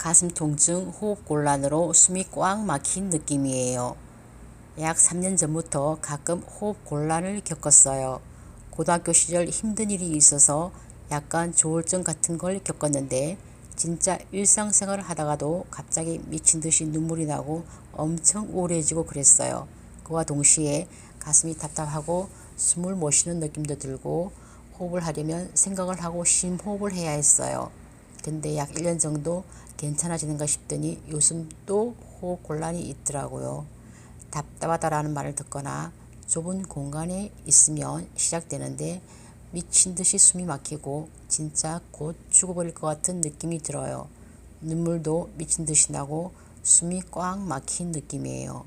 가슴 통증, 호흡 곤란으로 숨이 꽉 막힌 느낌이에요. 약 3년 전부터 가끔 호흡 곤란을 겪었어요. 고등학교 시절 힘든 일이 있어서 약간 조울증 같은 걸 겪었는데 진짜 일상생활을 하다가도 갑자기 미친 듯이 눈물이 나고 엄청 우울해지고 그랬어요. 그와 동시에 가슴이 답답하고 숨을 못 쉬는 느낌도 들고 호흡을 하려면 생각을 하고 심호흡을 해야 했어요. 근데 약 1년 정도 괜찮아지는가 싶더니 요즘 또 호흡 곤란이 있더라고요. 답답하다라는 말을 듣거나 좁은 공간에 있으면 시작되는데 미친 듯이 숨이 막히고 진짜 곧 죽어버릴 것 같은 느낌이 들어요. 눈물도 미친 듯이 나고 숨이 꽉 막힌 느낌이에요.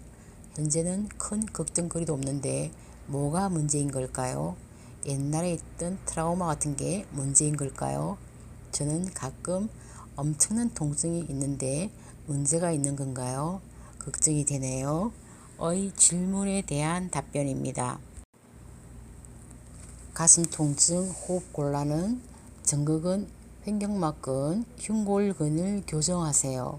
현재는 큰 걱정거리도 없는데 뭐가 문제인 걸까요? 옛날에 있던 트라우마 같은 게 문제인 걸까요? 저는 가끔 엄청난 통증이 있는데 문제가 있는 건가요? 걱정이 되네요. 의 질문에 대한 답변입니다. 가슴 통증, 호흡 곤란은 전극은, 횡격막근, 흉골근을 교정하세요.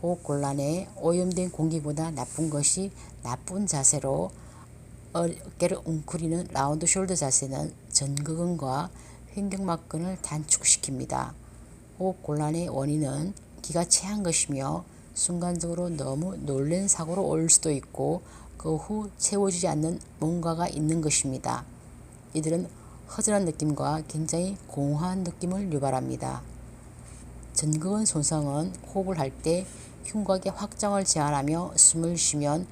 호흡 곤란에 오염된 공기보다 나쁜 것이 나쁜 자세로 어깨를 웅크리는 라운드 숄더 자세는 전극근과 횡격막근을 단축시킵니다. 호흡 곤란의 원인은 기가 체한 것이며 순간적으로 너무 놀란 사고로 올 수도 있고 그 후 채워지지 않는 뭔가가 있는 것입니다. 이들은 허전한 느낌과 굉장히 공허한 느낌을 유발합니다. 전극근 손상은 호흡을 할 때 흉곽의 확장을 제한하며 숨을 쉬면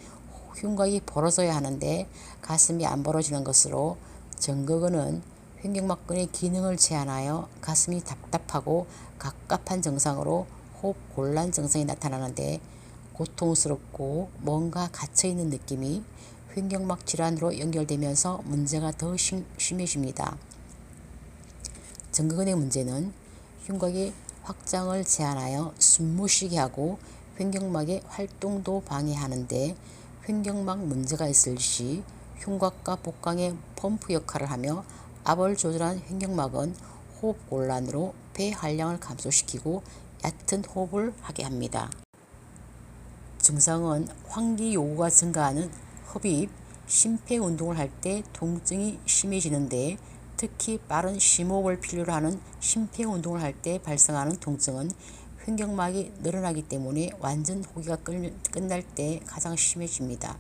흉곽이 벌어져야 하는데 가슴이 안 벌어지는 것으로, 전극근은 횡격막근의 기능을 제한하여 가슴이 답답하고 갑갑한 증상으로 호흡 곤란 증상이 나타나는데 고통스럽고 뭔가 갇혀있는 느낌이 횡격막 질환으로 연결되면서 문제가 더 심해집니다. 전극근의 문제는 흉곽의 확장을 제한하여 숨 못 쉬게 하고 횡격막의 활동도 방해하는데 횡격막 문제가 있을 시 흉곽과 복강의 펌프 역할을 하며 압을 조절한 횡격막은 호흡 곤란으로 폐 활량을 감소시키고 얕은 호흡을 하게 합니다. 증상은 환기 요구가 증가하는 흡입, 심폐 운동을 할 때 통증이 심해지는데 특히 빠른 심호흡을 필요로 하는 심폐 운동을 할 때 발생하는 통증은 횡격막이 늘어나기 때문에 완전 호기가 끝날 때 가장 심해집니다.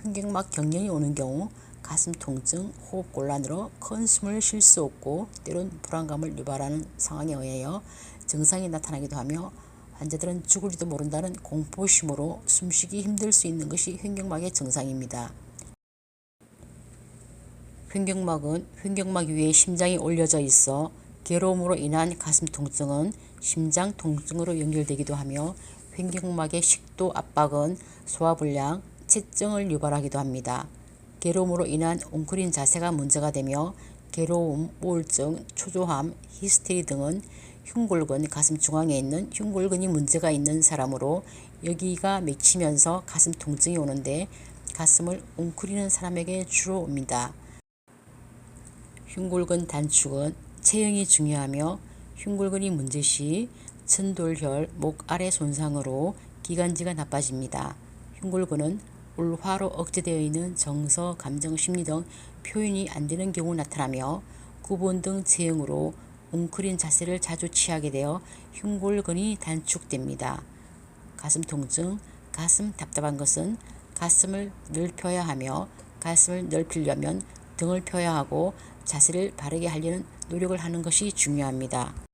횡격막 경련이 오는 경우 가슴 통증, 호흡 곤란으로 큰 숨을 쉴 수 없고 때론 불안감을 유발하는 상황에 의하여 증상이 나타나기도 하며 환자들은 죽을지도 모른다는 공포심으로 숨쉬기 힘들 수 있는 것이 횡격막의 증상입니다. 횡격막은 횡격막 위에 심장이 올려져 있어 괴로움으로 인한 가슴 통증은 심장 통증으로 연결되기도 하며 횡격막의 식도 압박은 소화불량, 체증을 유발하기도 합니다. 괴로움으로 인한 웅크린 자세가 문제가 되며 괴로움, 우울증, 초조함, 히스테리 등은 흉골근, 가슴 중앙에 있는 흉골근이 문제가 있는 사람으로 여기가 맺히면서 가슴 통증이 오는데 가슴을 웅크리는 사람에게 주로 옵니다. 흉골근 단축은 체형이 중요하며 흉골근이 문제 시 천돌혈, 목 아래 손상으로 기관지가 나빠집니다. 흉골근은 울화로 억제되어 있는 정서, 감정, 심리 등 표현이 안 되는 경우 나타나며 구본 등 체형으로 웅크린 자세를 자주 취하게 되어 흉골근이 단축됩니다. 가슴 통증, 가슴 답답한 것은 가슴을 넓혀야 하며 가슴을 넓히려면 등을 펴야 하고 자세를 바르게 하려는 노력을 하는 것이 중요합니다.